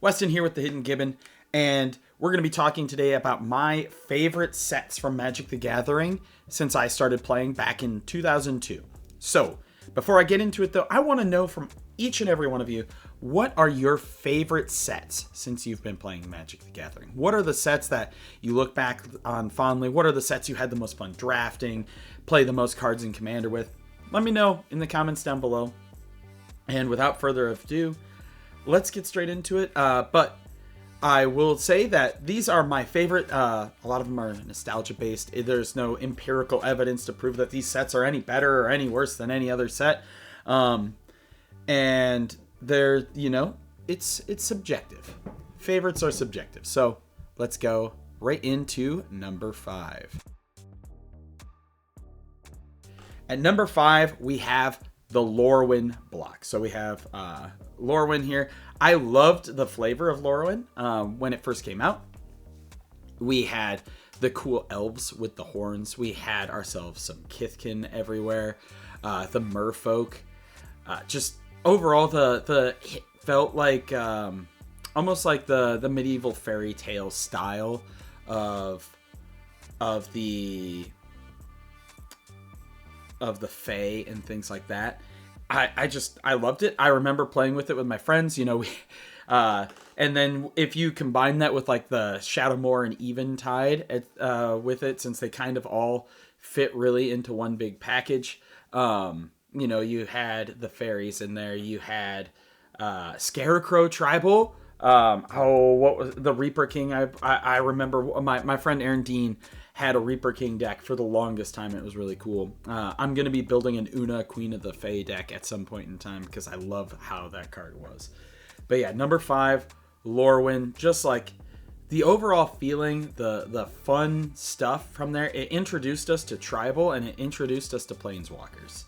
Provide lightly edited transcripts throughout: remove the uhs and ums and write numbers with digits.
Weston here with the Hidden Gibbon, and we're going to be talking today about my favorite sets from Magic the Gathering since I started playing back in 2002. So, before I get into it though, I want to know from each and every one of you, what are your favorite sets since you've been playing Magic the Gathering? What are the sets that you look back on fondly? What are the sets you had the most fun drafting, play the most cards in Commander with? Let me know in the comments down below. And without further ado, let's get straight into it. But I will say that these are my favorite. A lot of them are nostalgia based. There's no empirical evidence to prove that these sets are any better or any worse than any other set. And they're, it's subjective. Favorites are subjective. So let's go right into number 5. At number 5, we have the Lorwyn block. So we have Lorwyn here. I loved the flavor of Lorwyn when it first came out. We had the cool elves with the horns. We had ourselves some Kithkin everywhere. The merfolk. Just overall, it felt like almost like the medieval fairy tale style of the Fae and things like that. I loved it. I remember playing with it with my friends, and then if you combine that with like the Shadowmoor and Eventide with it, since they kind of all fit really into one big package, you had the fairies in there, you had Scarecrow Tribal. What was the Reaper King? I remember my friend Aaron Dean had a Reaper King deck for the longest time. It was really cool. I'm going to be building an Una Queen of the Fae deck at some point in time because I love how that card was. But yeah, number 5, Lorwyn. Just like the overall feeling, the fun stuff from there. It introduced us to Tribal and it introduced us to Planeswalkers.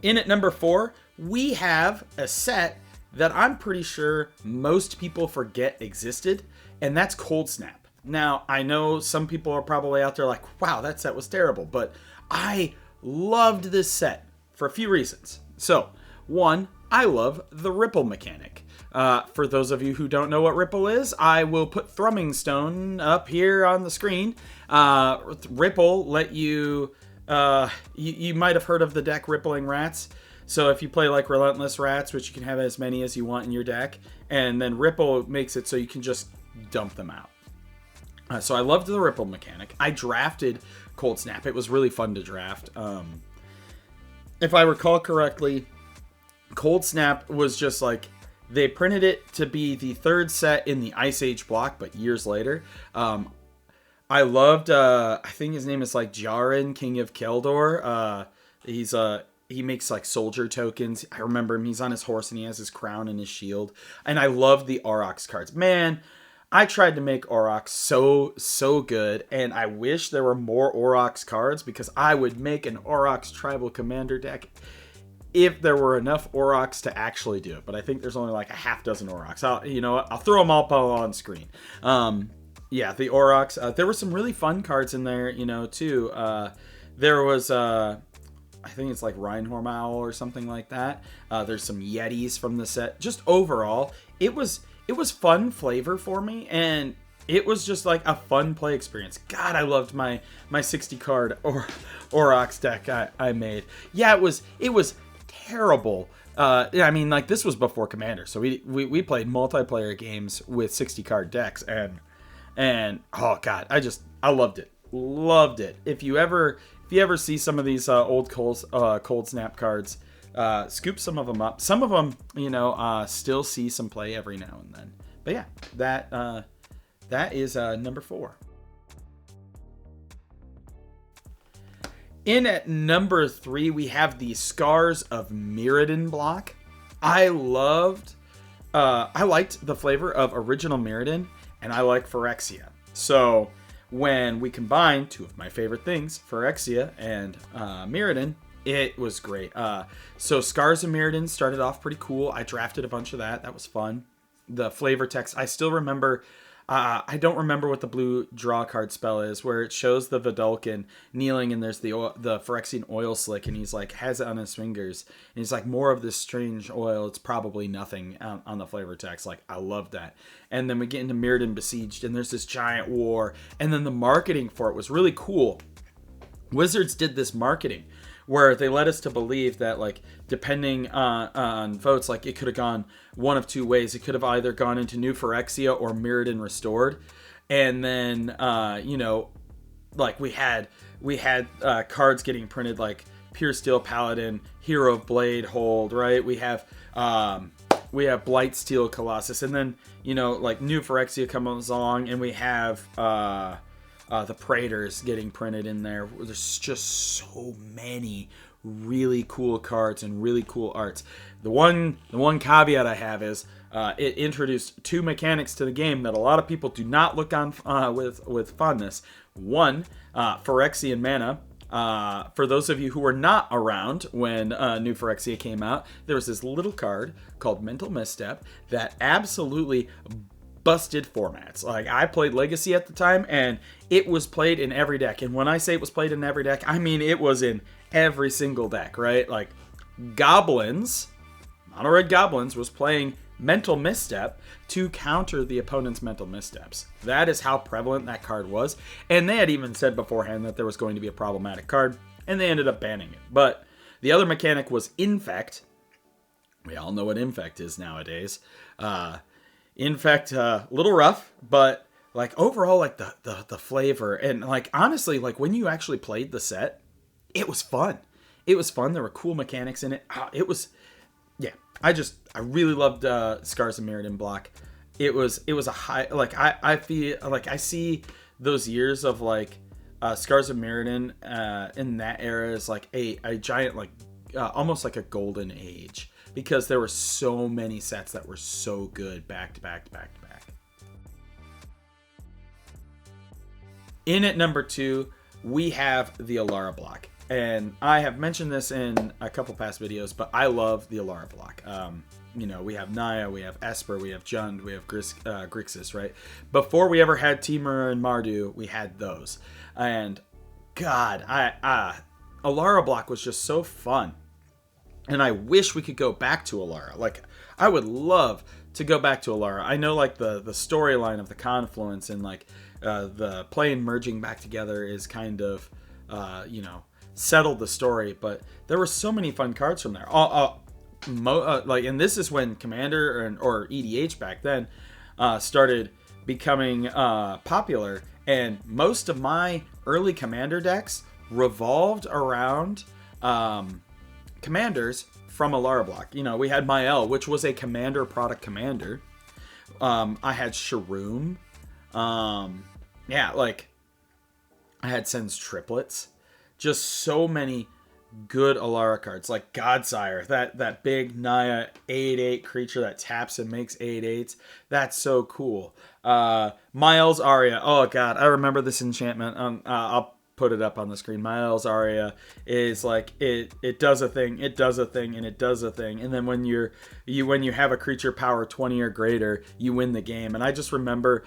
In at number 4, we have a set that I'm pretty sure most people forget existed, and that's Cold Snap. Now, I know some people are probably out there like, wow, that set was terrible, but I loved this set for a few reasons. So, one, I love the Ripple mechanic. For those of you who don't know what Ripple is, I will put Thrumming Stone up here on the screen. Ripple let you... you might have heard of the deck Rippling Rats. So if you play like Relentless Rats, which you can have as many as you want in your deck, and then Ripple makes it so you can just dump them out. So I loved the Ripple mechanic. I drafted Cold Snap. It was really fun to draft. If I recall correctly, Cold Snap was just like, they printed it to be the third set in the Ice Age block, but years later. I loved, I think his name is like Jaren, King of Keldor. He makes like soldier tokens. I remember him. He's on his horse and he has his crown and his shield. And I love the Aurochs cards. Man, I tried to make Aurochs so good. And I wish there were more Aurochs cards because I would make an Aurochs Tribal Commander deck if there were enough Aurochs to actually do it. But I think there's only like a half dozen Aurochs. I'll throw them all on screen. Yeah, the Aurochs. There were some really fun cards in there, too. There was, I think it's like Reinhorn Owl or something like that. There's some Yetis from the set. Just overall, it was fun flavor for me, and it was just like a fun play experience. God, I loved my 60 card Aurochs deck I made. Yeah, it was terrible. This was before Commander, so we played multiplayer games with 60 card decks, and oh god, I loved it. If you ever see some of these old Cold Snap cards, scoop some of them up. Some of them, still see some play every now and then. But yeah, that is number 4. In at number 3, we have the Scars of Mirrodin block. I liked the flavor of original Mirrodin, and I like Phyrexia. So when we combine two of my favorite things, Phyrexia and Mirrodin, it was great. So Scars of Mirrodin started off pretty cool. I drafted a bunch of that. That was fun. The flavor text, I still remember I don't remember what the blue draw card spell is, where it shows the Vidalcan kneeling and there's the Phyrexian oil slick, and he's like, has it on his fingers. And he's like, more of this strange oil. It's probably nothing on the flavor text. Like, I love that. And then we get into Mirrodin Besieged, and there's this giant war. And then the marketing for it was really cool. Wizards did this marketing where they led us to believe that, like, depending on votes, like, it could have gone one of two ways. It could have either gone into New Phyrexia or Mirrodin Restored. And then, like, we had cards getting printed, like Pure Steel Paladin, Hero of Blade Hold, right? We have Blightsteel Colossus. And then, like, New Phyrexia comes along, and we have the Praetors getting printed in there. There's just so many really cool cards and really cool arts. The one caveat I have is it introduced two mechanics to the game that a lot of people do not look on with fondness. One, Phyrexian mana. For those of you who were not around when New Phyrexia came out, there was this little card called Mental Misstep that absolutely busted formats. Like, I played Legacy at the time, and it was played in every deck. And when I say it was played in every deck, I mean it was in every single deck, right? Like, Goblins, Mono Red Goblins, was playing Mental Misstep to counter the opponent's mental missteps. That is how prevalent that card was. And they had even said beforehand that there was going to be a problematic card, and they ended up banning it. But the other mechanic was Infect. We all know what Infect is nowadays. Infect, a little rough, but, like, overall, like, the flavor, and, like, honestly, like, when you actually played the set, it was fun. It was fun. There were cool mechanics in it. It was, yeah, I really loved Scars of Mirrodin block. It was a high, like, I feel like I see those years of, like, Scars of Mirrodin in that era as, like, a giant, like, almost like a golden age. Because there were so many sets that were so good back to back to back to back. In at number 2, we have the Alara block. And I have mentioned this in a couple past videos, but I love the Alara block. We have Naya, we have Esper, we have Jund, we have Grixis, right? Before we ever had Temur and Mardu, we had those. And God, Alara block was just so fun. And I wish we could go back to Alara. Like, I would love to go back to Alara. I know, like, the storyline of the Confluence and, like, the plane merging back together is kind of, settled the story. But there were so many fun cards from there. And this is when Commander or EDH back then started becoming popular. And most of my early Commander decks revolved around commanders from Alara block. We had Mael, which was a commander product commander. I had Sharoom. I had Sen's triplets. Just so many good Alara cards, like Godsire, that big Naya 8/8 creature that taps and makes 8/8s. That's so cool. Mael's Aria. Oh god, I remember this enchantment. I'll put it up on the screen. Mael's Aria is like it does a thing, it does a thing, and it does a thing. And then when you have a creature power 20 or greater, you win the game. And I just remember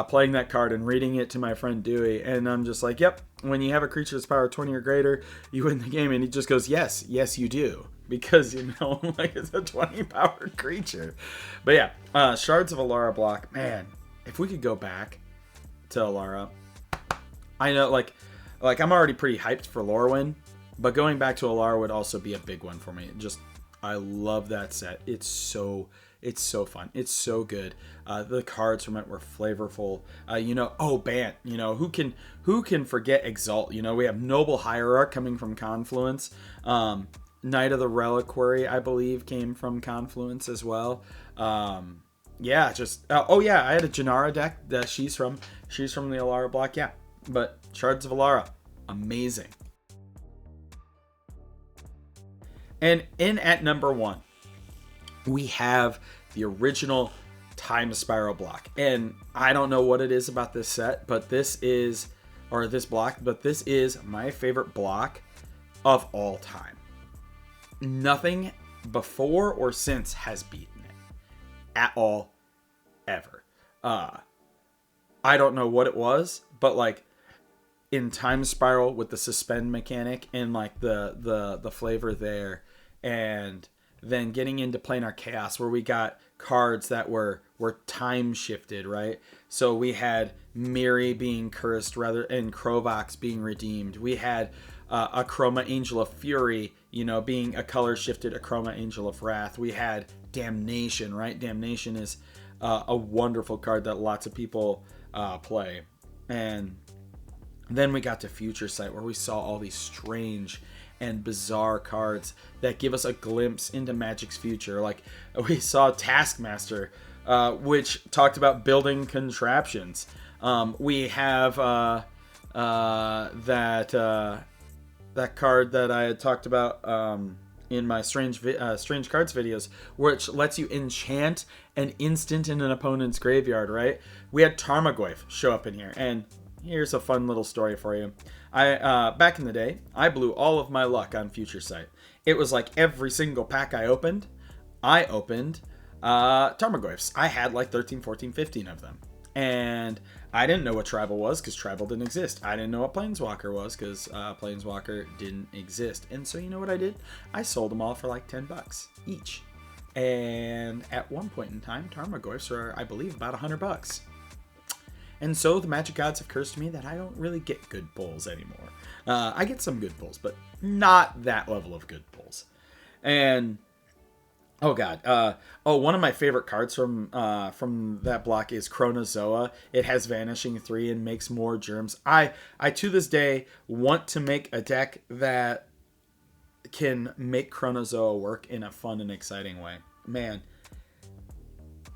playing that card and reading it to my friend Dewey, and I'm just like, yep, when you have a creature that's power 20 or greater, you win the game. And he just goes, yes you do, because like, it's a 20 powered creature. But yeah, Shards of Alara block, man, if we could go back to Alara. I know, like I'm already pretty hyped for Lorwyn, but going back to Alara would also be a big one for me. I love that set. It's so fun. It's so good. The cards from it were flavorful. Bant. Who can forget Exalt? We have Noble Hierarch coming from Confluence. Knight of the Reliquary, I believe, came from Confluence as well. I had a Janara deck that she's from the Alara block. Yeah. But Shards of Alara, amazing. And in at number 1, we have the original Time Spiral block. And I don't know what it is about this set, but this is my favorite block of all time. Nothing before or since has beaten it at all, ever. I don't know what it was, but like in Time Spiral with the suspend mechanic and like the flavor there, and then getting into Planar Chaos where we got cards that were time shifted, right? So we had Miri being cursed rather and Krovox being redeemed. We had a Chroma Angel of Fury, being a color shifted a Chroma Angel of Wrath. We had Damnation, right? Damnation is a wonderful card that lots of people play. And then we got to Future Sight where we saw all these strange and bizarre cards that give us a glimpse into Magic's future. Like we saw Taskmaster, which talked about building contraptions. We have that card that I had talked about in my strange cards videos, which lets you enchant an instant in an opponent's graveyard. Right? We had Tarmogoyf show up in here, and here's a fun little story for you. I back in the day, I blew all of my luck on Future Sight. It was like every single pack I opened Tarmogoyfs. I had like 13, 14, 15 of them. And I didn't know what Tribal was because Tribal didn't exist. I didn't know what Planeswalker was because Planeswalker didn't exist. And so you know what I did? I sold them all for like $10 each. And at one point in time, Tarmogoyfs are, I believe, about $100. And so the Magic gods have cursed me that I don't really get good pulls anymore. I get some good pulls, but not that level of good pulls. And oh god, one of my favorite cards from that block is Chronozoa. It has Vanishing 3 and makes more germs. I to this day want to make a deck that can make Chronozoa work in a fun and exciting way. Man,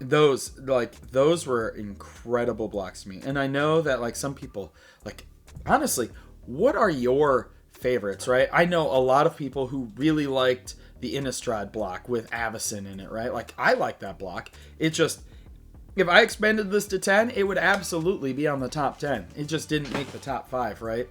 those were incredible blocks to me. And I know that like some people, like, honestly, what are your favorites, right? I know a lot of people who really liked the Innistrad block with Avacyn in it, right? Like, I like that block. It just, if I expanded this to 10, it would absolutely be on the top 10. It just didn't make the top 5, right?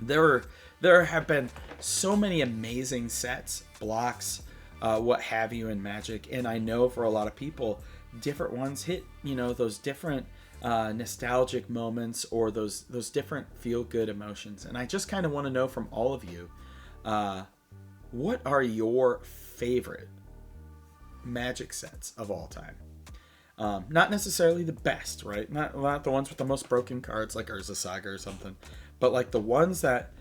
There have been so many amazing sets, blocks, what have you in Magic, and I know for a lot of people, different ones hit, those different nostalgic moments or those different feel-good emotions. And I just kind of want to know from all of you, what are your favorite Magic sets of all time? Not necessarily the best, right? Not the ones with the most broken cards like Urza Saga or something, but like the ones that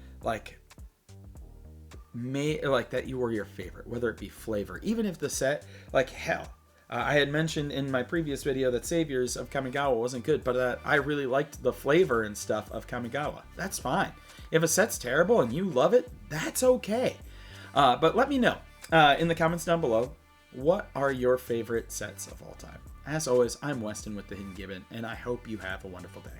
that you were your favorite, whether it be flavor, even if the set, like hell. I had mentioned in my previous video that Saviors of Kamigawa wasn't good, but I really liked the flavor and stuff of Kamigawa. That's fine. If a set's terrible and you love it, that's okay. But let me know in the comments down below, what are your favorite sets of all time? As always, I'm Weston with the Hidden Gibbon, and I hope you have a wonderful day.